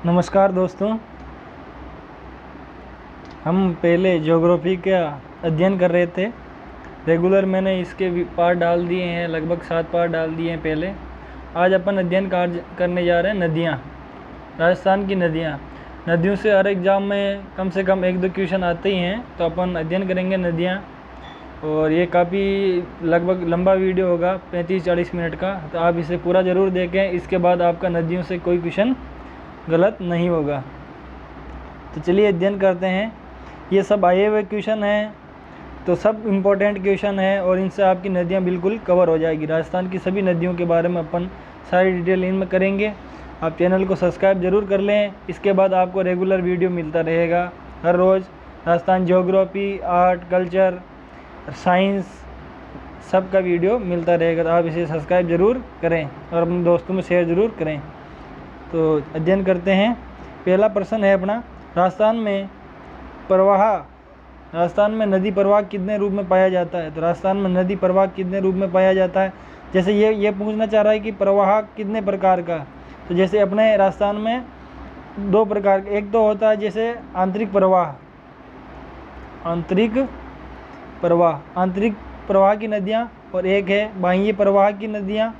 नमस्कार दोस्तों, हम पहले ज्योग्राफी का अध्ययन कर रहे थे। रेगुलर मैंने इसके पार्ट डाल दिए हैं, लगभग 7 पार्ट डाल दिए हैं पहले। आज अपन अध्ययन करने जा रहे हैं नदियाँ, राजस्थान की नदियाँ। नदियों से हर एग्ज़ाम में कम से कम 1-2 क्वेश्चन आते ही हैं, तो अपन अध्ययन करेंगे नदियाँ। और ये काफ़ी लगभग लंबा वीडियो होगा, 35-40 मिनट का, तो आप इसे पूरा ज़रूर देखें। इसके बाद आपका नदियों से कोई क्वेश्चन गलत नहीं होगा। तो चलिए अध्ययन करते हैं। ये सब आए हुए क्वेश्चन हैं, तो सब इम्पोर्टेंट क्वेश्चन है और इनसे आपकी नदियाँ बिल्कुल कवर हो जाएगी। राजस्थान की सभी नदियों के बारे में अपन सारी डिटेल इनमें करेंगे। आप चैनल को सब्सक्राइब ज़रूर कर लें। इसके बाद आपको रेगुलर वीडियो मिलता रहेगा हर रोज़। Rajasthan geography, art, culture, science, सब का वीडियो मिलता रहेगा। तो आप इसे सब्सक्राइब ज़रूर करें और अपने दोस्तों में शेयर ज़रूर करें। तो अध्ययन करते हैं। पहला प्रश्न है अपना, राजस्थान में नदी प्रवाह कितने रूप में पाया जाता है। तो राजस्थान में नदी प्रवाह कितने रूप में पाया जाता है। जैसे ये पूछना चाह रहा है कि प्रवाह कितने प्रकार का। तो जैसे अपने राजस्थान में 2 प्रकार के, एक तो होता है जैसे आंतरिक प्रवाह की नदियाँ, और एक है बाह्य प्रवाह की नदियाँ,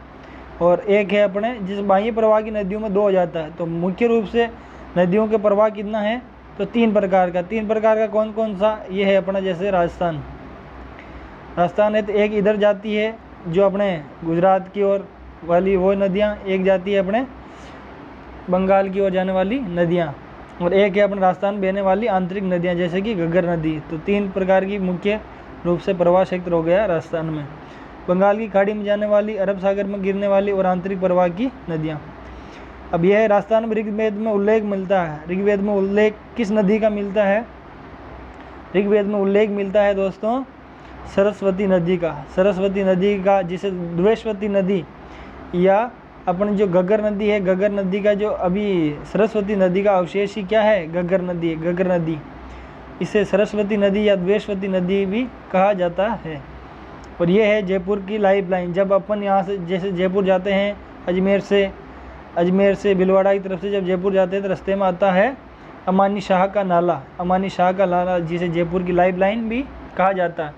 और एक है अपने जिस बाह्य प्रवाह की नदियों में 2 हो जाता है। तो मुख्य रूप से नदियों के प्रवाह कितना है, तो 3 प्रकार का। 3 प्रकार का कौन कौन सा, ये है अपना जैसे राजस्थान है। तो एक इधर जाती है जो अपने गुजरात की ओर वाली वो नदियाँ, एक जाती है अपने बंगाल की ओर जाने वाली नदियाँ, और एक है अपने राजस्थान बहने वाली आंतरिक नदियाँ जैसे कि घग्गर नदी। तो 3 प्रकार की मुख्य रूप से प्रवाह क्षेत्र हो गया राजस्थान में। बंगाल की खाड़ी में जाने वाली, अरब सागर में गिरने वाली और आंतरिक प्रवाह की नदियाँ। अब यह है राजस्थान में ऋग्वेद में उल्लेख मिलता है। ऋग्वेद में उल्लेख किस नदी का मिलता है। ऋग्वेद में उल्लेख मिलता है दोस्तों सरस्वती नदी का, जिसे द्वेषवती नदी या अपनी जो घग्गर नदी है, घग्गर नदी का जो अभी सरस्वती नदी का अवशेष ही क्या है, घग्गर नदी। इसे सरस्वती नदी या द्वेषवती नदी भी कहा जाता है। और ये है जयपुर की लाइफ लाइन। जब अपन यहाँ से जैसे जयपुर जाते हैं, अजमेर से भीलवाड़ा की तरफ से जब जयपुर जाते हैं, तो रास्ते में आता है अमानी शाह का नाला, जिसे जयपुर की लाइफ लाइन भी कहा जाता है।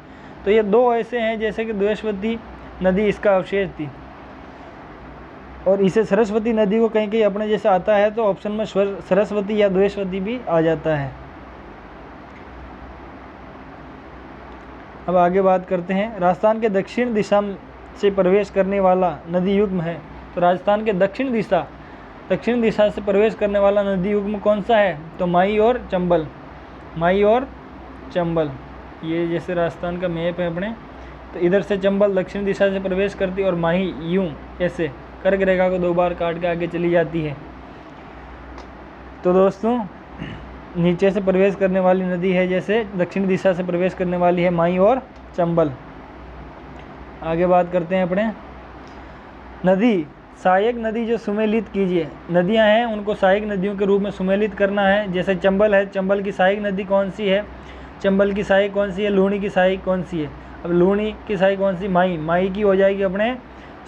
तो ये 2 ऐसे हैं जैसे कि द्वेषवती नदी इसका अवशेष थी, और इसे सरस्वती नदी को कहीं कहीं अपने जैसे आता है, तो ऑप्शन में सरस्वती या द्वेषवती भी आ जाता है। अब आगे बात करते हैं। राजस्थान के दक्षिण दिशा से प्रवेश करने वाला नदी युग्म है। तो राजस्थान के दक्षिण दिशा से प्रवेश करने वाला नदी युग्म कौन सा है, तो माही और चंबल। ये जैसे राजस्थान का मैप है अपने, तो इधर से चंबल दक्षिण दिशा से प्रवेश करती है और माही यूं ऐसे कर्क रेखा को 2 बार काट के आगे चली जाती है। तो दोस्तों नीचे से प्रवेश करने वाली नदी है, जैसे दक्षिण दिशा से प्रवेश करने वाली है माही और चंबल। आगे बात करते हैं अपने सहायक नदी जो सुमेलित कीजिए। नदियां हैं उनको सहायक नदियों के रूप में सुमेलित करना है। जैसे चंबल है, चंबल की सहायक नदी कौन सी है, लूणी की सहायक कौन सी है। अब लूणी की सहायक कौन सी, माही की हो जाएगी अपने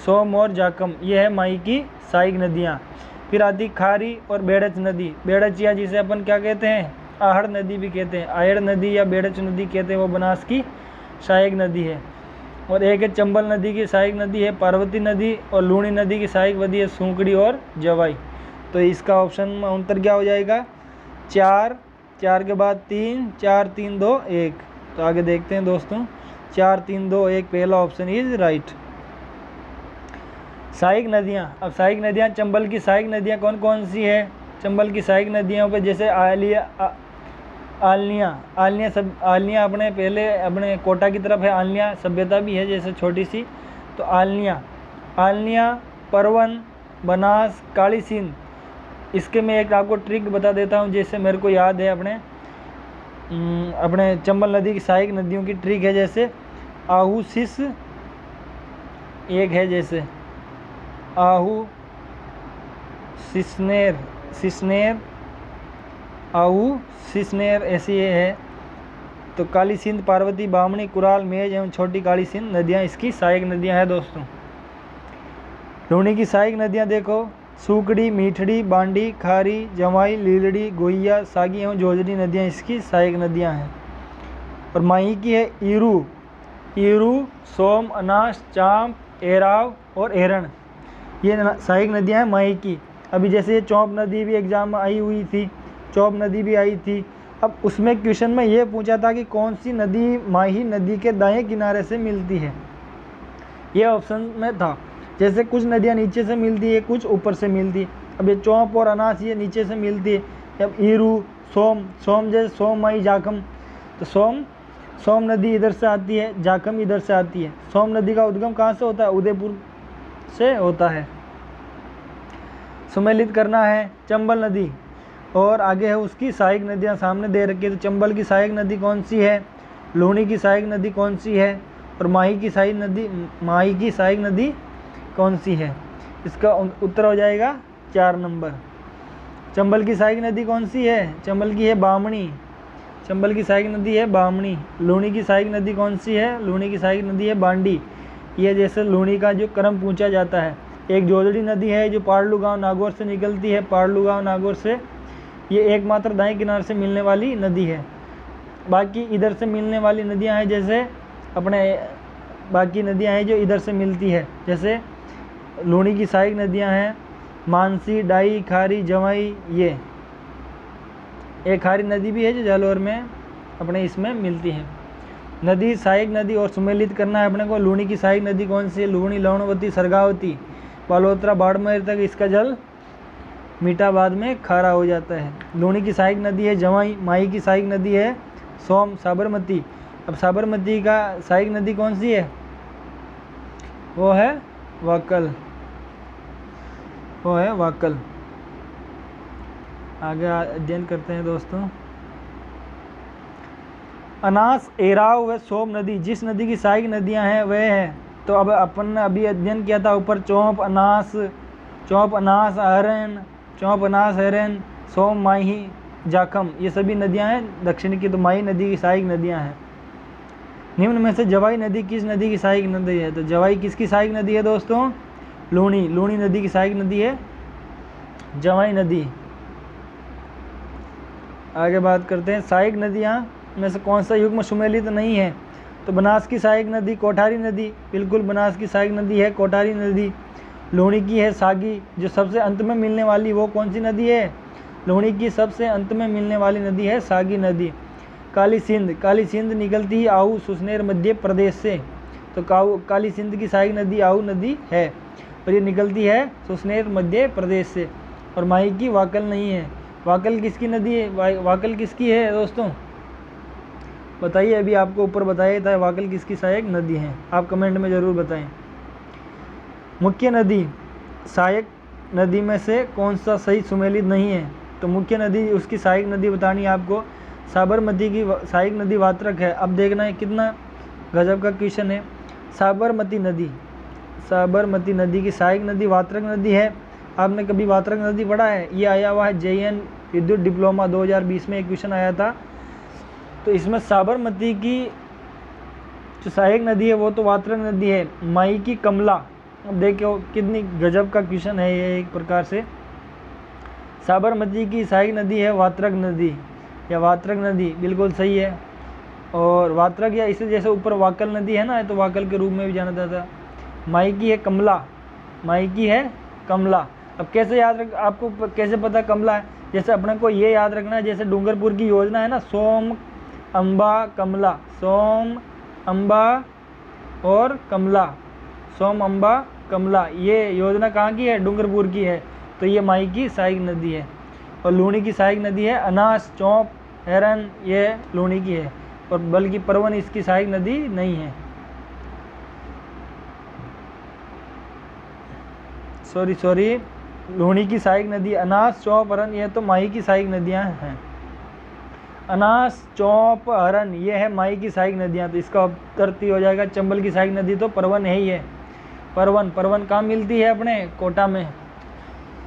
सोम और जाकम। ये है माही की सहायक नदियाँ। फिर आती खारी और बेड़च नदी। बेड़च या जिसे अपन क्या कहते हैं, आहड़ नदी भी कहते हैं, आयड़ नदी या बेड़च नदी कहते हैं, वो बनास की सहायक नदी है। और एक है चंबल नदी की सहायक नदी है पार्वती नदी, और लूणी नदी की सहायक नदी है सूंकड़ी और जवाई। तो इसका ऑप्शन में उत्तर क्या हो जाएगा, 4 के बाद 3, 4, 3, 2, 1। तो आगे देखते हैं दोस्तों, 4, 3, 2, 1 पहला ऑप्शन इज राइट। सहायक नदियाँ। अब सहायक नदियाँ, चंबल की सहायक नदियाँ कौन कौन सी है। चंबल की सहायक नदियों पे जैसे आलनिया अपने कोटा की तरफ है। आलनिया सभ्यता भी है जैसे छोटी सी। तो आलनिया, परवन, बनास, काली सिंध। इसके मैं एक आपको ट्रिक बता देता हूँ, जैसे मेरे को याद है अपने चंबल नदी की सहायक नदियों की ट्रिक है। जैसे आहू सिस एक है, जैसे आहू सिसनेर ऐसी है। तो काली सिंध, पार्वती, बामणी, कुराल, मेज एवं छोटी काली सिंध नदियाँ इसकी सहायक नदियाँ हैं दोस्तों। लूणी की सहायक नदियाँ देखो, सूकड़ी, मीठड़ी, बांडी, खारी, जवाई, लीलड़ी, गोहिया, सागी एवं जोजरी नदियाँ इसकी सहायक नदियाँ हैं। और माही की है ईरू, सोम, अनास, चांप, एराव और एरण, ये सहायक नदियाँ हैं माही की। अभी जैसे ये चौप नदी भी एग्जाम में आई हुई थी, चौप नदी भी आई थी। अब उसमें क्वेश्चन में ये पूछा था कि कौन सी नदी माही नदी के दाएं किनारे से मिलती है, ये ऑप्शन में था। जैसे कुछ नदियाँ नीचे से मिलती है, कुछ ऊपर से मिलती है। अब ये चौप और अनास ये नीचे से मिलती है। अब ईरू, सोम जैसे सोम, माही, जाखम, तो सोम नदी इधर से आती है, जाखम इधर से आती है। सोम नदी का उद्गम कहाँ से होता है? उदयपुर से होता है। सुमेलित करना है चंबल नदी, और आगे है उसकी सहायक नदियाँ सामने दे रखी है। तो चंबल की सहायक नदी कौन सी है, लूणी की सहायक नदी कौन सी है, और माही की सहायक नदी कौन सी है? इसका उत्तर हो जाएगा 4 नंबर। चंबल की सहायक नदी कौन सी है? चंबल की है बामणी, चंबल की सहायक नदी है बामणी। लूणी की सहायक नदी कौन सी है? लूणी की सहायक नदी है बांडी। ये जैसे लूणी का जो क्रम पूछा जाता है। एक जोजड़ी नदी है जो पारलू गांव नागौर से निकलती है, पारलू गांव नागौर से, ये एकमात्र दाएं किनारे से मिलने वाली नदी है। बाकी इधर से मिलने वाली नदियां हैं, जैसे अपने बाकी नदियां हैं जो इधर से मिलती है। जैसे लूणी की सहायक नदियां हैं मानसी, डाई, खारी, जवाई। ये एक खारी नदी भी है जो जालौर में अपने इसमें मिलती है। नदी, सहायक नदी और सुमेलित करना है अपने को। लूणी की सहायक नदी कौन सी है? लूणी, लवणवती, सरगावती, बालोतरा, बाड़मेर तक इसका जल मीठा बाद में खारा हो जाता है। लूणी की सहायक नदी है जवाई। माही की सहायक नदी है सोम, साबरमती। अब साबरमती का सहायक नदी कौन सी है? वो है वाकल, वो है वाकल। आगे अध्ययन करते हैं दोस्तों। अनास, एराव व सोम नदी जिस नदी की सहायक नदियां हैं वह है। तो अब अपन ने अभी अध्ययन किया था ऊपर चौप, अनास, हरन, सोम, माही, जाखम, ये सभी नदियां हैं दक्षिण की। तो माही नदी की सहायक नदियां हैं। निम्न में से जवाई नदी किस नदी की सहायक नदी है? तो जवाई किसकी सहायक नदी है दोस्तों? लूणी नदी की सहायक नदी है जवाई नदी। आगे बात करते हैं सहायक नदियाँ में से कौन सा युग्म सुमेलित नहीं है? तो बनास की सहायक नदी कोठारी नदी, बिल्कुल बनास की सहायक नदी है कोठारी नदी। लूणी की है सागी, जो सबसे अंत में मिलने वाली वो कौन सी नदी है? लूणी की सबसे अंत में मिलने वाली नदी है सागी नदी। काली सिंध निकलती है आहू, सुसनेर, मध्य प्रदेश से। तो काली सिंध की सहायक नदी आहू नदी है, और ये निकलती है सुसनेर, मध्य प्रदेश से। और माही की वाकल नहीं है। वाकल किसकी नदी है? वाकल किसकी है दोस्तों? बताइए, अभी आपको ऊपर बताया था वाकल किसकी सहायक नदी है, आप कमेंट में ज़रूर बताएं। मुख्य नदी, सहायक नदी में से कौन सा सही सुमेलित नहीं है? तो मुख्य नदी उसकी सहायक नदी बतानी है आपको। साबरमती की सहायक नदी वात्रक है। अब देखना है कितना गजब का क्वेश्चन है। साबरमती नदी की सहायक नदी वात्रक नदी है। आपने कभी वात्रक नदी पढ़ा है? ये आया हुआ है JN विद्युत डिप्लोमा 2020 में एक क्वेश्चन आया था। तो इसमें साबरमती की जो सहायक नदी है वो तो वात्रक नदी है। माही की कमला, अब देखो कितनी गजब का क्वेश्चन है ये एक प्रकार से। साबरमती की सहायक नदी है वात्रक नदी, या वात्रक नदी बिल्कुल सही है। और वात्रक या इसे जैसे ऊपर वाकल नदी है ना, तो वाकल के रूप में भी जाना जाता है। माही की है कमला। अब कैसे याद रख, आपको कैसे पता कमला है? जैसे अपने को ये याद रखना है, जैसे डूंगरपुर की योजना है ना, सोम, अम्बा, कमला, सोम, अम्बा और कमला, सोम, अम्बा, कमला, ये योजना कहाँ की है? डूंगरपुर की है। तो ये माही की सहायक नदी है। और लूणी की सहायक नदी है अनास, चौप, हेरन, ये लूणी की है। और बल्कि परवन इसकी सहायक नदी नहीं है। सॉरी, लूणी की सहायक नदी अनास, चौप, हरन, ये तो माही की सहायक नदियां हैं। अनास, चौप, हरन, ये है माही की सहायक नदियां। तो इसका उत्तर हो जाएगा चंबल की सहायक नदी तो परवन है ही है। परवन कहाँ मिलती है? अपने कोटा में,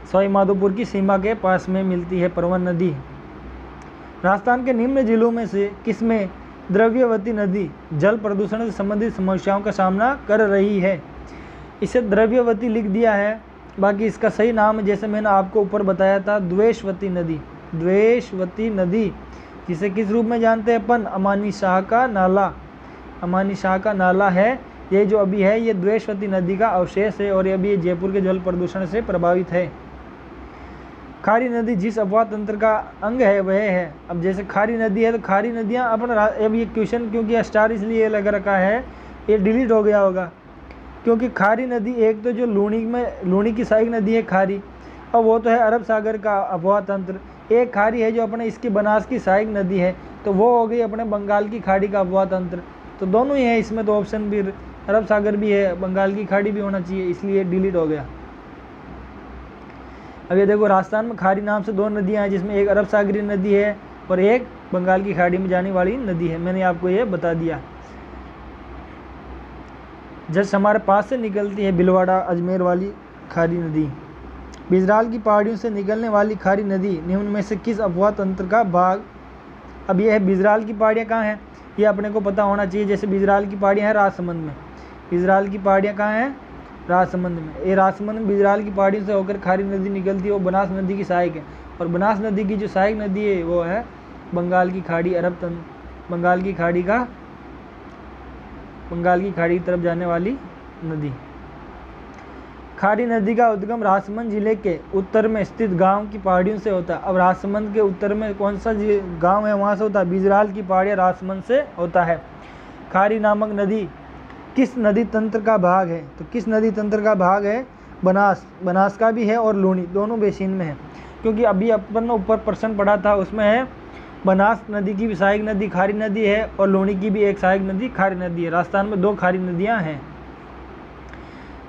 सवाई माधोपुर की सीमा के पास में मिलती है परवन नदी। राजस्थान के निम्न जिलों में से किसमें द्रव्यवती नदी जल प्रदूषण से संबंधित समस्याओं का सामना कर रही है? इसे द्रव्यवती लिख दिया है। बाकी इसका सही नाम जैसे मैंने आपको ऊपर बताया था द्वेषवती नदी। द्वेषवती नदी जिसे किस रूप में जानते हैं अपन, अमानी शाह का नाला। अमानी शाह का नाला है ये जो अभी है, ये द्वेषवती नदी का अवशेष है और ये अभी जयपुर के जल प्रदूषण से प्रभावित है। खारी नदी जिस अपवाह तंत्र का अंग है वह है। अब जैसे खारी नदी है तो खारी नदियाँ अपन, अब ये क्वेश्चन क्योंकि स्टार इसलिए लग रखा है, ये डिलीट हो गया होगा, क्योंकि खारी नदी एक तो जो लूणी की सहायक नदी है खारी, और वो तो है अरब सागर का अपवाह तंत्र। एक खारी है जो अपने इसकी बनास की सहायक नदी है, तो वो हो गई अपने बंगाल की खाड़ी का अपवाह तंत्र। तो दोनों ही है इसमें, तो ऑप्शन भी अरब सागर भी है, बंगाल की खाड़ी भी होना चाहिए, इसलिए डिलीट हो गया। अब ये देखो राजस्थान में खारी नाम से 2 नदियाँ हैं, जिसमें एक अरब सागरी नदी है और एक बंगाल की खाड़ी में जाने वाली नदी है। मैंने आपको ये बता दिया। जैसे हमारे पास से निकलती है भिलवाड़ा अजमेर वाली खारी नदी। बिजराल की पहाड़ियों से निकलने वाली खारी नदी निम्न में से किस अपवाह तंत्र का भाग। अब ये है बिजराल की पहाड़ियाँ कहाँ हैं, ये अपने को पता होना चाहिए। जैसे बिजराल की पहाड़ियाँ हैं राजसमंद में। बिजराल की पहाड़ियाँ कहाँ हैं, राजसमंद में। ये राजसमंद में बिजराल की पहाड़ियों से होकर खारी नदी निकलती है, वो बनास नदी की सहायक है। और बनास नदी की जो सहायक नदी है वो है बंगाल की खाड़ी, बंगाल की खाड़ी की तरफ जाने वाली नदी। खारी नदी का उद्गम राजसमंद जिले के उत्तर में स्थित गांव की पहाड़ियों से होता है। अब राजसमंद के उत्तर में कौन सा गांव है, वहाँ से होता है। बिजराल की पहाड़ियाँ राजसमंद से होता है। खारी नामक नदी किस नदी तंत्र का भाग है, तो किस नदी तंत्र का भाग है, बनास का भी है और लूणी, दोनों बेसिन में है। क्योंकि अभी अपन ने ऊपर प्रश्न पढ़ा था, उसमें है बनास नदी की भी सहायक नदी खारी नदी है और लूणी की भी एक सहायक नदी खारी नदी है। राजस्थान में 2 खारी नदियाँ हैं।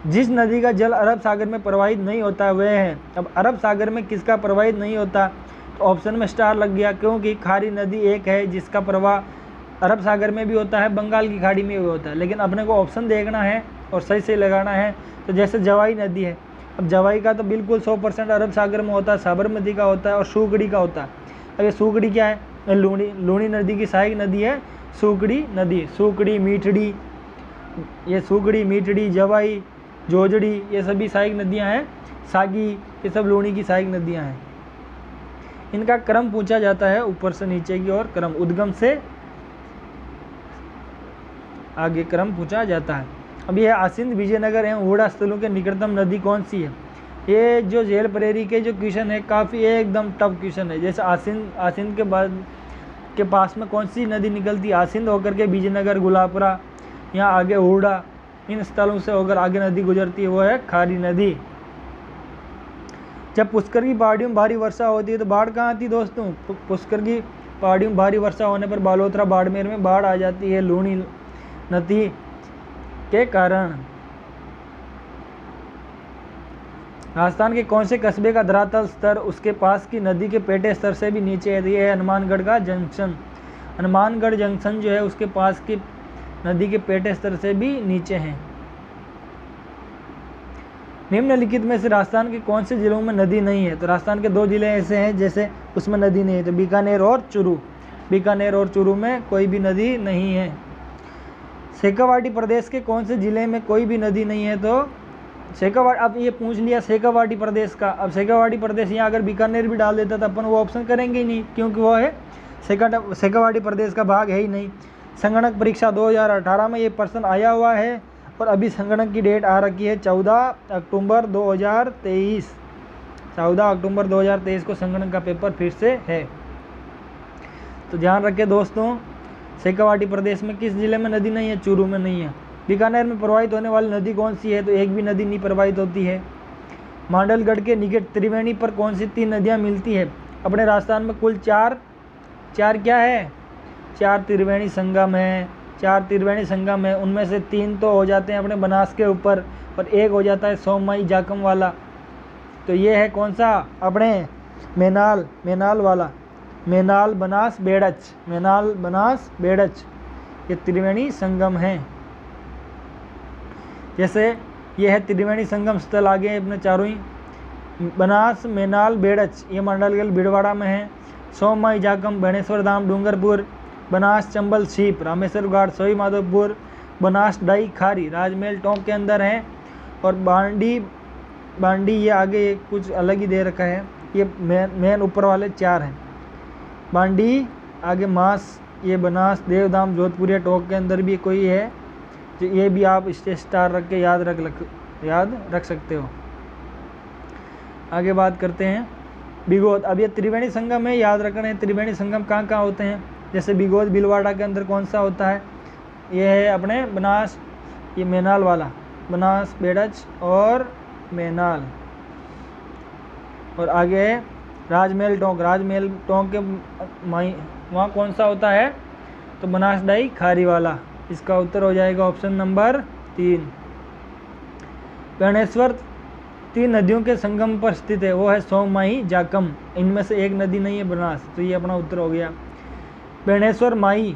जिस नदी का जल अरब सागर में प्रवाहित नहीं होता वह है। अब अरब सागर में किसका प्रवाहित नहीं होता, तो ऑप्शन में स्टार लग गया, क्योंकि खारी नदी एक है जिसका प्रवाह अरब सागर में भी होता है, बंगाल की खाड़ी में भी होता है। लेकिन अपने को ऑप्शन देखना है और सही लगाना है। तो जैसे जवाई नदी है, अब जवाई का तो बिल्कुल 100% अरब सागर में होता है, साबरमती का होता है और सूगड़ी का होता है। अब ये सूगड़ी क्या है, लूणी नदी की सहायक नदी है सूगड़ी नदी। सूगड़ी, मीठड़ी, ये सूगड़ी, मीठड़ी, जवाई, जोजड़ी, ये सभी सहायक नदियाँ हैं। सागी, ये सब लूणी की सहायक नदियाँ हैं। इनका क्रम पूछा जाता है ऊपर से नीचे की ओर, क्रम उद्गम से आगे क्रम पूछा जाता है। अब यह आसिंद, विजयनगर एवं उड़ा स्थलों के निकटतम नदी कौन सी है। ये जो जेल प्रेरी के जो क्वेश्चन है काफ़ी एकदम टफ क्वेश्चन है। जैसे आसिंद के बाद के पास में कौन सी नदी निकलती है, आसिंद होकर के विजयनगर, गुलापुरा, यहाँ आगे उड़ा, इन स्थलों से होकर आगे नदी गुजरती है, वो है खारी नदी। जब पुष्कर की पहाड़ियों में भारी वर्षा होती है तो बाढ़ कहाँ आती है दोस्तों, पुष्कर की पहाड़ियों में भारी वर्षा होने पर बालोतरा, बाड़मेर में बाढ़ आ जाती है लूणी नदी के कारण। राजस्थान के कौन से कस्बे का धरातल स्तर उसके पास की नदी के पेटे स्तर से भी नीचे है, ये है हनुमानगढ़ का जंक्शन। हनुमानगढ़ जंक्शन जो है उसके पास की नदी के पेटे स्तर से भी नीचे हैं। निम्नलिखित में से राजस्थान के कौन से जिलों में नदी नहीं है, तो राजस्थान के 2 जिले ऐसे हैं जैसे उसमें नदी नहीं है, तो बीकानेर और चूरू। बीकानेर और चूरू में कोई भी नदी नहीं है। शेखावाटी प्रदेश के कौन से जिले में कोई भी नदी नहीं है, तो शेखावाटी, अब ये पूछ लिया शेखावाटी प्रदेश का। अब शेखावाटी प्रदेश यहाँ अगर बीकानेर भी डाल देता तो अपन वो ऑप्शन करेंगे ही नहीं, क्योंकि वो है शेखावाटी प्रदेश का भाग है ही नहीं। संगणक परीक्षा 2018 में ये प्रश्न आया हुआ है और अभी संगणक की डेट आ रखी है 14 अक्टूबर 2023। 14 अक्टूबर 2023 को संगणक का पेपर फिर से है, तो ध्यान रखें दोस्तों। शेखावाटी प्रदेश में किस जिले में नदी नहीं है, चूरू में नहीं है। बीकानेर में प्रवाहित होने वाली नदी कौन सी है, तो एक भी नदी नहीं प्रवाहित होती है। मांडलगढ़ के निकट त्रिवेणी पर कौन सी 3 नदियाँ मिलती है। अपने राजस्थान में कुल 4 क्या है, 4 त्रिवेणी संगम है। 4 त्रिवेणी संगम है, उनमें से 3 तो हो जाते हैं अपने बनास के ऊपर और एक हो जाता है सोमई जाकम वाला। तो ये है कौन सा, अपने मेनाल वाला, मेनाल बनास बेड़च, मेनाल बनास बेड़च, ये त्रिवेणी संगम है। जैसे ये है त्रिवेणी संगम स्थल, आगे अपने चारों ही बनास, मेनाल, बेड़च, ये मंडलगढ़ भिलवाड़ा में है। सोमई जाकम, भैणेश्वर धाम, डूंगरपुर, बनास, चंबल, सीप, रामेश्वर घाट, सोई माधोपुर, बनास, डाई, खारी, राजमहल टोंक के अंदर है। और बांडी बांडी, ये आगे ये कुछ अलग ही दे रखा है, ये मेन ऊपर वाले 4 हैं। बांडी, आगे मास, ये बनास, देवधाम, जोधपुरिया टोक के अंदर भी कोई है, तो ये भी आप स्टार रख के याद रख सकते हो। आगे बात करते हैं बिगोद। अब ये त्रिवेणी संगम है, याद रखना है त्रिवेणी संगम कहाँ कहाँ होते हैं। जैसे बिगोद भीलवाड़ा के अंदर कौन सा होता है, ये है अपने बनास, ये मैनाल वाला, बनास, बेड़च और मैनाल। और आगे है राजमहल टोंक, राजमहल टोंक के वहाँ कौन सा होता है, तो बनासडाई खारी वाला। इसका उत्तर हो जाएगा ऑप्शन नंबर 3। बेणेश्वर 3 नदियों के संगम पर स्थित है, वो है सोम, माही, जाखम। इनमें से एक नदी नहीं है बनास, तो ये अपना उत्तर हो गया। बेणेश्वर माही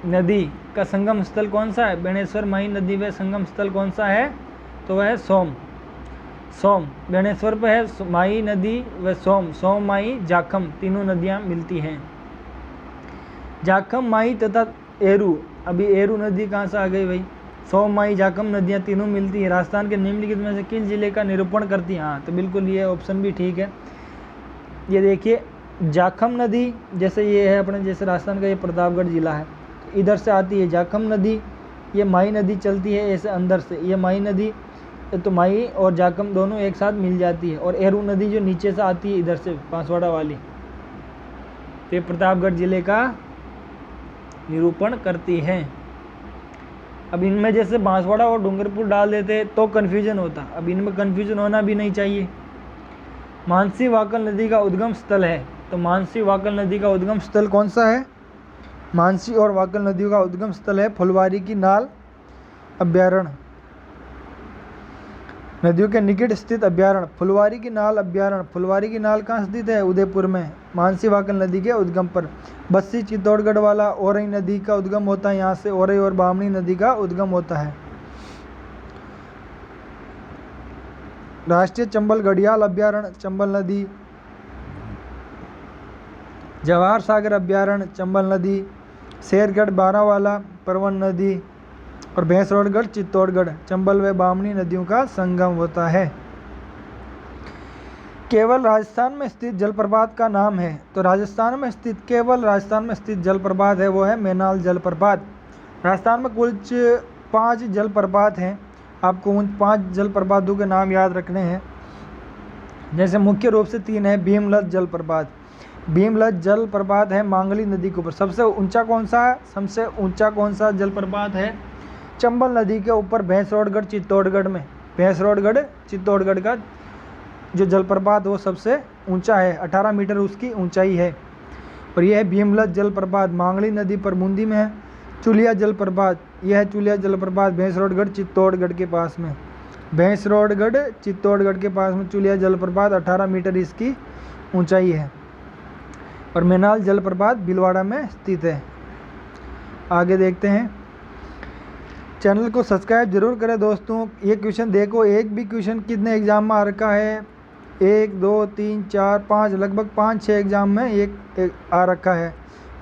नदी का संगम स्थल कौन सा है, बेणेश्वर माही नदी व संगम स्थल कौन सा है, तो वह है सोम। बेणेश्वर पे है माही नदी व सोम, माही, जाखम, तीनों नदियाँ मिलती हैं। जाखम, माही तथा एरू, अभी एरू नदी कहाँ से आ गई भाई, सोम, माही, जाखम नदियाँ तीनों मिलती हैं। राजस्थान के निम्नलिखित में से किस जिले का निरूपण करती हैं, हाँ तो बिल्कुल ये ऑप्शन भी ठीक है। ये देखिए जाखम नदी, जैसे ये है अपने, जैसे राजस्थान का ये प्रतापगढ़ जिला है, तो इधर से आती है जाखम नदी, ये माही नदी चलती है ऐसे अंदर से, ये माही नदी, तो माही और जाखम दोनों एक साथ मिल जाती है। और एरू नदी जो नीचे से आती है इधर से बांसवाड़ा वाली, तो ये प्रतापगढ़ जिले का निरूपण करती हैं। अब इनमें जैसे बांसवाड़ा और डूंगरपुर डाल देते तो कन्फ्यूजन होता, अब इनमें कन्फ्यूजन होना भी नहीं चाहिए। मानसी वाकल नदी का उद्गम स्थल है, तो मानसी वाकल नदी का उद्गम स्थल कौन सा है, मानसी और वाकल नदियों का उद्गम स्थल है फुलवारी की नाल अभ्यारण्य। नदियों के निकट स्थित अभ्यारण्य फुलवारी की नाल अभ्यारण्य। फुलवारी की नाल कहाँ स्थित है, उदयपुर में, मानसी वाकल नदी के उद्गम पर। बस्सी चित्तौड़गढ़ वाला औरई नदी का उद्गम होता है, यहाँ से औरई और बामनी नदी का उद्गम होता है। राष्ट्रीय चंबल घड़ियाल अभ्यारण्य चंबल नदी। जवाहर सागर अभ्यारण्य चंबल नदी। शेरगढ़ बारावाला परवन नदी। और भैंसरोडगढ़ चित्तौड़गढ़ चंबल व बामनी नदियों का संगम होता है। केवल राजस्थान में स्थित जलप्रपात का नाम है, तो राजस्थान में स्थित, केवल राजस्थान में स्थित जलप्रपात है वो है मैनाल जलप्रपात। राजस्थान में कुल 5 जलप्रपात हैं, आपको उन 5 जलप्रपातों के नाम याद रखने हैं। जैसे मुख्य रूप से 3 है। भीमलत जलप्रपात, भीमलत जलप्रपात है मांगली नदी के ऊपर। सबसे ऊंचा कौन सा है, सबसे ऊंचा कौन सा जलप्रपात है, चंबल नदी के ऊपर भैंसरोडगढ़ चित्तौड़गढ़ में, भैंसरोडगढ़ चित्तौड़गढ़ का जो जलप्रपात वो सबसे ऊंचा है, 18 मीटर उसकी ऊंचाई है। और यह है भीमलत जलप्रपात, मांगली नदी पर बूंदी में है। चुलिया जलप्रपात, यह है चुलिया जलप्रपात भैंसरोडगढ़ चित्तौड़गढ़ के पास में, भैंसरोडगढ़ चित्तौड़गढ़ के पास में चुलिया जलप्रपात, 18 मीटर इसकी ऊंचाई है। और मैनाल जलप्रपात भीलवाड़ा में स्थित है। आगे देखते हैं, चैनल को सब्सक्राइब जरूर करें दोस्तों। ये क्वेश्चन देखो, एक भी क्वेश्चन कितने एग्जाम में आ रखा है, 1 2 3 4 5, लगभग 5-6 एग्जाम में एक आ रखा है।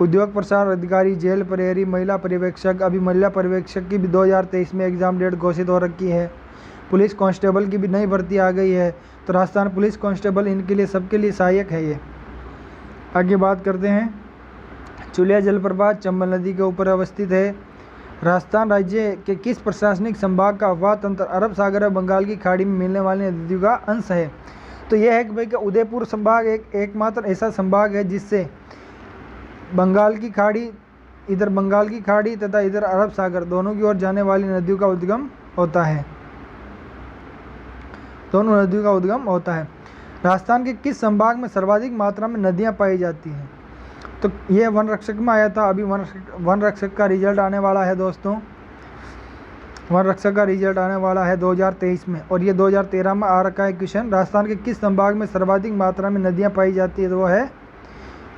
उद्योग प्रसार अधिकारी, जेल प्रहरी, महिला पर्यवेक्षक, अभी महिला पर्यवेक्षक की भी 2023 में एग्जाम डेट घोषित हो रखी है। पुलिस कांस्टेबल की भी नई भर्ती आ गई है, तो राजस्थान पुलिस कांस्टेबल इनके लिए सबके लिए सहायक है ये। आगे बात करते हैं, चुलिया जलप्रपात चंबल नदी के ऊपर अवस्थित है। राजस्थान राज्य के किस प्रशासनिक संभाग का अफवाह तंत्र अरब सागर और बंगाल की खाड़ी में मिलने वाली नदियों का अंश है, तो यह है कि भाई का उदयपुर संभाग एकमात्र ऐसा संभाग है जिससे बंगाल की खाड़ी, इधर बंगाल की खाड़ी तथा इधर अरब सागर दोनों की ओर जाने वाली नदियों का उद्गम होता है, दोनों नदियों का उद्गम होता है। राजस्थान के किस संभाग में सर्वाधिक मात्रा में नदियां पाई जाती हैं, तो ये वन रक्षक में आया था, अभी वन रक्षक का रिजल्ट आने वाला है दोस्तों, वन रक्षक का रिजल्ट आने वाला है 2023 में, और ये 2013 में आ रखा है क्वेश्चन। राजस्थान के किस संभाग में सर्वाधिक मात्रा में नदियां पाई जाती है, तो वो है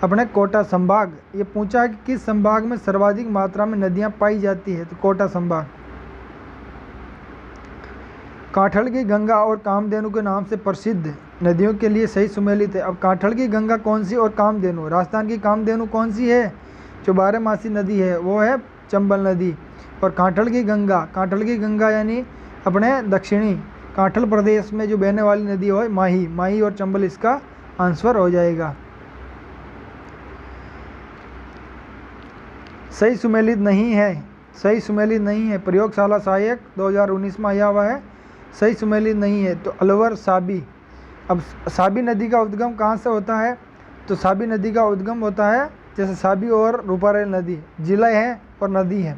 अपने कोटा संभाग। ये पूछा है कि किस संभाग में सर्वाधिक मात्रा में नदियां पाई जाती है, तो कोटा संभाग। कांठल की गंगा और कामधेनु के नाम से प्रसिद्ध नदियों के लिए सही सुमेलित है। अब कांठल की गंगा कौन सी और कामधेनु, राजस्थान की कामधेनु कौन सी है, जो 12मासी नदी है वो है चंबल नदी। और कांठल की गंगा यानी अपने दक्षिणी काठल प्रदेश में जो बहने वाली नदी हो माही, माही और चंबल इसका आंसर हो जाएगा। सही सुमेलित नहीं है, सही सुमेलित नहीं है, प्रयोगशाला सहायक 2019 में आया हुआ है, सही सुमेलित नहीं है। तो अलवर साबी, अब साबी नदी का उद्गम कहाँ से होता है? तो साबी नदी का उद्गम होता है, जैसे साबी और रूपारेल नदी जिला है और नदी है,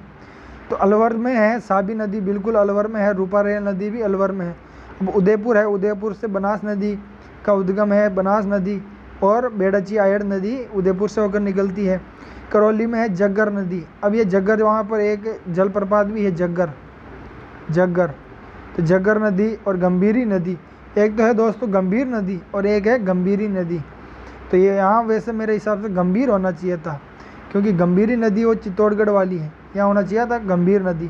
तो अलवर में है साबी नदी, बिल्कुल अलवर में है। रूपारेल नदी भी अलवर में है। अब उदयपुर है, उदयपुर से बनास नदी का उद्गम है, बनास नदी, और बेड़ची आयड़ नदी उदयपुर से होकर निकलती है। करौली में है जग्गर नदी। अब ये जग्गर, वहाँ पर एक जलप्रपात भी है जग्गर, जग्गर, तो जग्गर नदी और गंभीरी नदी, एक तो है दोस्तों गंभीर नदी और एक है गंभीरी नदी। तो ये यहाँ वैसे मेरे हिसाब से गंभीर होना चाहिए था, क्योंकि गंभीरी नदी वो चित्तौड़गढ़ वाली है, यहाँ होना चाहिए था गंभीर नदी।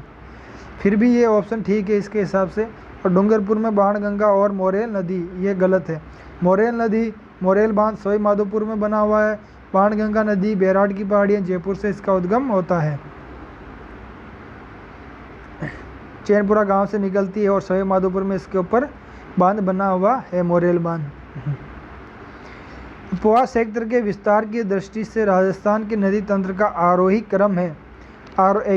फिर भी ये ऑप्शन ठीक है इसके हिसाब से। और डूंगरपुर में बाणगंगा और मोरेल नदी, ये गलत है। मोरेल नदी, मोरेल बांध सवाई माधोपुर में बना हुआ है। बाणगंगा नदी बैराट की पहाड़ियाँ जयपुर से इसका उद्गम होता है, चैनपुरा गांव से निकलती है और सवाई माधोपुर में इसके ऊपर बांध बना हुआ है, मोरेल बांध। उपवास क्षेत्र के विस्तार की दृष्टि से राजस्थान के नदी तंत्र का आरोही क्रम है।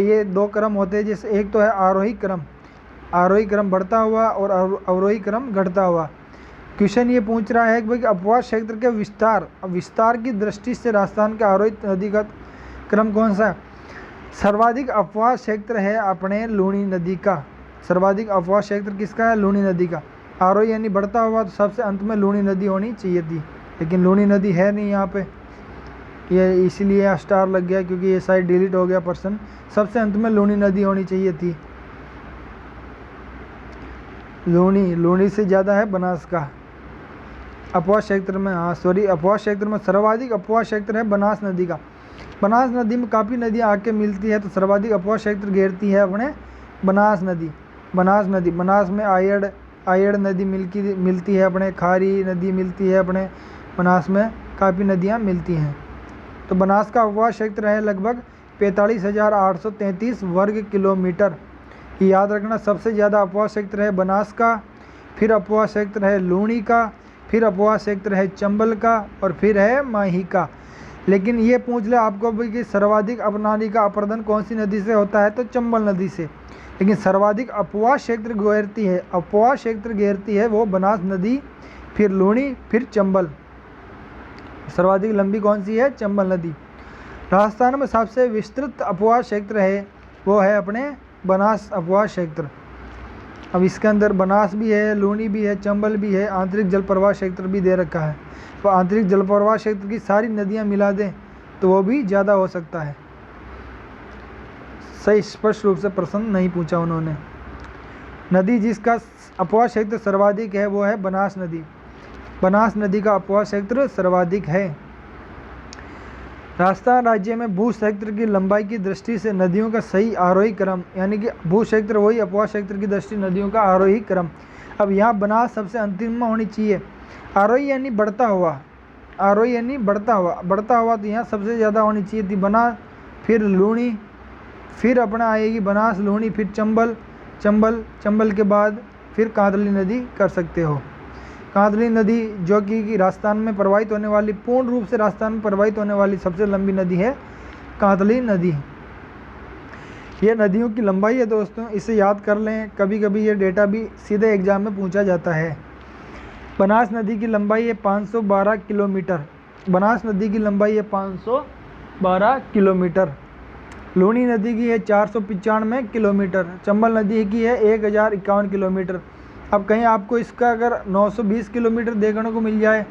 ये दो क्रम होते हैं, जैसे एक तो है आरोही क्रम, आरोही क्रम बढ़ता हुआ और अवरोही क्रम घटता हुआ। क्वेश्चन ये पूछ रहा है कि भाई उपवास क्षेत्र के विस्तार, विस्तार की दृष्टि से राजस्थान का आरोही नदी का क्रम कौन सा है? सर्वाधिक अपवास क्षेत्र है अपने लूणी नदी का। सर्वाधिक अपवास क्षेत्र किसका है? लूणी नदी का। आरोही यानी बढ़ता हुआ, तो सबसे अंत में लूणी नदी होनी चाहिए थी, लेकिन लूणी नदी है नहीं यहाँ पे, ये इसीलिए स्टार लग गया, क्योंकि ये साइड डिलीट हो गया पर्सन। सबसे अंत में लूणी नदी होनी चाहिए थी। लूणी, लूणी से ज़्यादा है बनास का अपवास क्षेत्र में। हाँ सॉरी, अपवास क्षेत्र में सर्वाधिक अपवास क्षेत्र है बनास नदी का। बनास नदी में काफ़ी नदियाँ आके मिलती है, तो सर्वाधिक अपवास क्षेत्र घेरती है अपने बनास नदी। बनास नदी, बनास में आयड़ नदी मिलती है अपने, खारी नदी मिलती है अपने बनास में, काफ़ी नदियाँ मिलती हैं। तो बनास का अपवास क्षेत्र है लगभग 45,833 वर्ग किलोमीटर। याद रखना, सबसे ज़्यादा अपवास क्षेत्र है बनास का, फिर अपवास क्षेत्र है लूणी का, फिर अपवास क्षेत्र है चंबल का, और फिर है माही का। लेकिन ये पूछ ले आपको भी कि सर्वाधिक अपनानी का अपर्दन कौन सी नदी से होता है? तो चंबल नदी से। लेकिन सर्वाधिक अपवास क्षेत्र घेरती है, अपवास क्षेत्र घेरती है वो बनास नदी, फिर लूणी, फिर चंबल। सर्वाधिक लंबी कौन सी है? चंबल नदी। राजस्थान में सबसे विस्तृत अपवास क्षेत्र है वो है अपने बनास अपवास क्षेत्र। अब इसके अंदर बनास भी है, लूणी भी है, चंबल भी है, आंतरिक जल प्रवाह क्षेत्र भी दे रखा है। तो आंतरिक जल प्रवाह क्षेत्र की सारी नदियां मिला दें तो वो भी ज़्यादा हो सकता है। सही स्पष्ट रूप से प्रश्न नहीं पूछा उन्होंने। नदी जिसका अपवास क्षेत्र सर्वाधिक है वो है बनास नदी। बनास नदी का अपवास क्षेत्र सर्वाधिक है। राजस्थान राज्य में भू क्षेत्र की लंबाई की दृष्टि से नदियों का सही आरोही क्रम, यानी कि भू क्षेत्र वही अपवास क्षेत्र की दृष्टि नदियों का आरोही क्रम। अब यहाँ बनास सबसे अंतिम में होनी चाहिए। आरोही यानी बढ़ता हुआ, आरोही यानी बढ़ता हुआ, बढ़ता हुआ तो यहाँ सबसे ज़्यादा होनी चाहिए थी बनास, फिर लूणी, फिर अपना आएगी बनास, लूणी, फिर चंबल, चंबल के बाद फिर कांतली नदी कर सकते हो। कांतली नदी जो कि राजस्थान में प्रवाहित होने वाली, पूर्ण रूप से राजस्थान में प्रवाहित होने वाली सबसे लंबी नदी है कांतली नदी। ये नदियों की लंबाई है दोस्तों, इसे याद कर लें। कभी कभी ये डेटा भी सीधे एग्जाम में पूछा जाता है। बनास नदी की लंबाई है 512 किलोमीटर। बनास नदी की लंबाई है 512 किलोमीटर। लूणी नदी की है 495 किलोमीटर। चंबल नदी की है 1051 किलोमीटर। अब कहीं आपको इसका अगर 920 किलोमीटर देखने को मिल जाए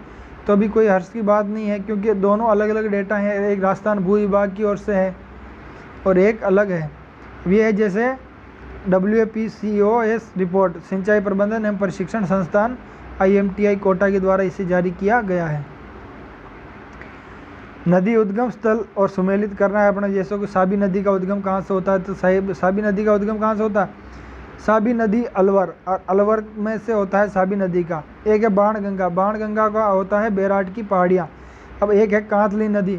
तो भी कोई हर्ष की बात नहीं है, क्योंकि दोनों अलग अलग डेटा हैं। एक राजस्थान भू विभाग की ओर से है और एक अलग है। ये है जैसे WPCOS रिपोर्ट, सिंचाई प्रबंधन एवं प्रशिक्षण संस्थान IMTI कोटा के द्वारा इसे जारी किया गया है। नदी उद्गम स्थल और सुमेलित करना है अपने, जैसे कि साबी नदी का उद्गम कहाँ से होता है? तो साबी नदी का उद्गम कहाँ से होता है? साबी नदी अलवर, और अलवर में से होता है साबी नदी का। एक है बाणगंगा, बाणगंगा का होता है बैराट की पहाड़ियाँ। अब एक है कांतली नदी,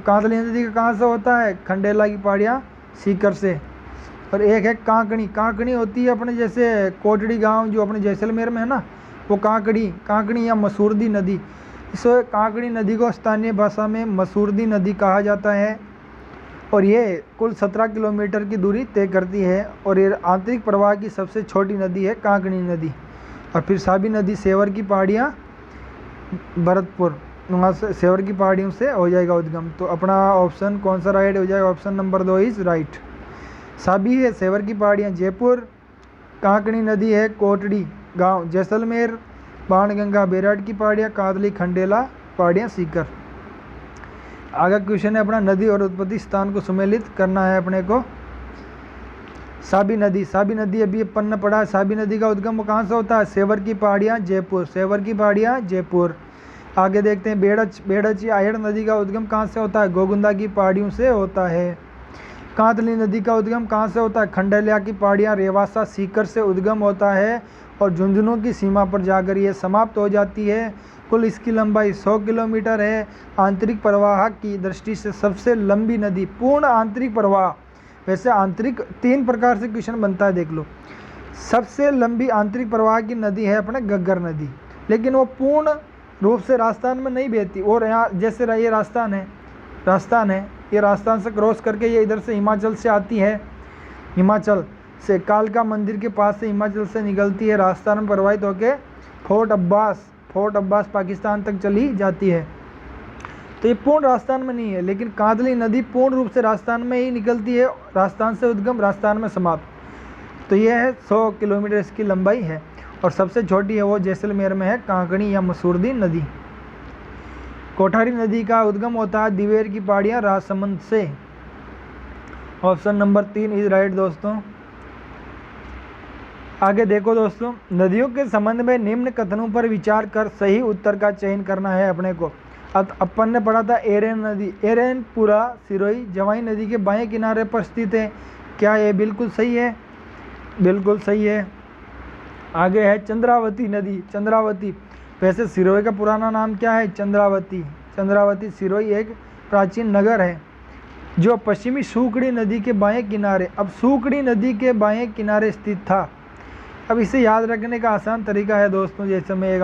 कांतली नदी का कहाँ से होता है? खंडेला की पहाड़ियाँ सीकर से। और एक है कांकणी। कांकणी होती है अपने जैसे कोटड़ी गांव जो अपने जैसलमेर में है ना, वो कांकणी या मसूरदी नदी। इस कांकणी नदी को स्थानीय भाषा में मसूरदी नदी कहा जाता है और ये कुल 17 किलोमीटर की दूरी तय करती है और ये आंतरिक प्रवाह की सबसे छोटी नदी है कांकणी नदी। और फिर साबी नदी सेवर की पहाड़ियाँ, भरतपुर, वहाँ से सेवर की पहाड़ियों से हो जाएगा उद्गम। तो अपना ऑप्शन कौन सा राइट हो जाएगा? Option number 2 is right. Sabi है सेवर की पहाड़ियाँ जयपुर, कांकणी नदी है कोटड़ी गांव जैसलमेर, बाणगंगा बेराट की पहाड़ियाँ, कादली खंडेला पहाड़ियाँ सीकर। आगे क्वेश्चन है अपना नदी और उत्पत्ति स्थान को सुमेलित करना है अपने को। साबी नदी, साबी नदी अभी अपन ने पढ़ा है। साबी नदी का उद्गम कहाँ से होता है? सेवर की पहाड़ियाँ जयपुर, सेवर की पहाड़ियाँ जयपुर। आगे देखते हैं बेड़च, बेड़च या आहेड़ नदी का उद्गम कहाँ से होता है? गोगुंदा की पहाड़ियों से होता है। कांतली नदी का उद्गम कहाँ से होता है? खंडेलिया की पहाड़ियाँ रेवासा सीकर से उद्गम होता है और झुंझुनू की सीमा पर जाकर ये समाप्त हो जाती है। कुल इसकी लंबाई 100 किलोमीटर है। आंतरिक प्रवाह की दृष्टि से सबसे लंबी नदी, पूर्ण आंतरिक प्रवाह। वैसे आंतरिक 3 प्रकार से क्वेश्चन बनता है, देख लो। सबसे लंबी आंतरिक प्रवाह की नदी है अपने घग्गर नदी, लेकिन वो पूर्ण रूप से राजस्थान में नहीं बहती। और यहाँ जैसे ये राजस्थान है, ये राजस्थान से क्रॉस करके ये इधर से हिमाचल से आती है, हिमाचल से कालका मंदिर के पास से हिमाचल से निकलती है, राजस्थान में प्रवाहित होकर फोर्ट अब्बास पाकिस्तान तक चली जाती है। तो ये पूर्ण राजस्थान में नहीं है, लेकिन कांदली नदी पूर्ण रूप से राजस्थान में ही निकलती है, राजस्थान से उद्गम, राजस्थान में समाप्त। तो ये है 100 किलोमीटर इसकी लंबाई है और सबसे छोटी है वो जैसलमेर में है, कांकणी या मसूरदी नदी। कोठारी नदी का उद्गम होता है दिवेर की पहाड़ियाँ राजसमंद से। ऑप्शन नंबर 3 इज राइट दोस्तों। आगे देखो दोस्तों, नदियों के संबंध में निम्न कथनों पर विचार कर सही उत्तर का चयन करना है अपने को। अपन ने पढ़ा था एरेन नदी, एरेन पूरा सिरोही जवाई नदी के बाएं किनारे पर स्थित है। क्या ये बिल्कुल सही है? बिल्कुल सही है। आगे है चंद्रावती नदी, चंद्रावती। वैसे सिरोही का पुराना नाम क्या है? चंद्रावती। चंद्रावती सिरोही एक प्राचीन नगर है जो पश्चिमी सूकड़ी नदी के बाएं किनारे, अब सूकड़ी नदी के बाएं किनारे स्थित था। अब इसे याद रखने का आसान तरीका है दोस्तों, जैसे मैं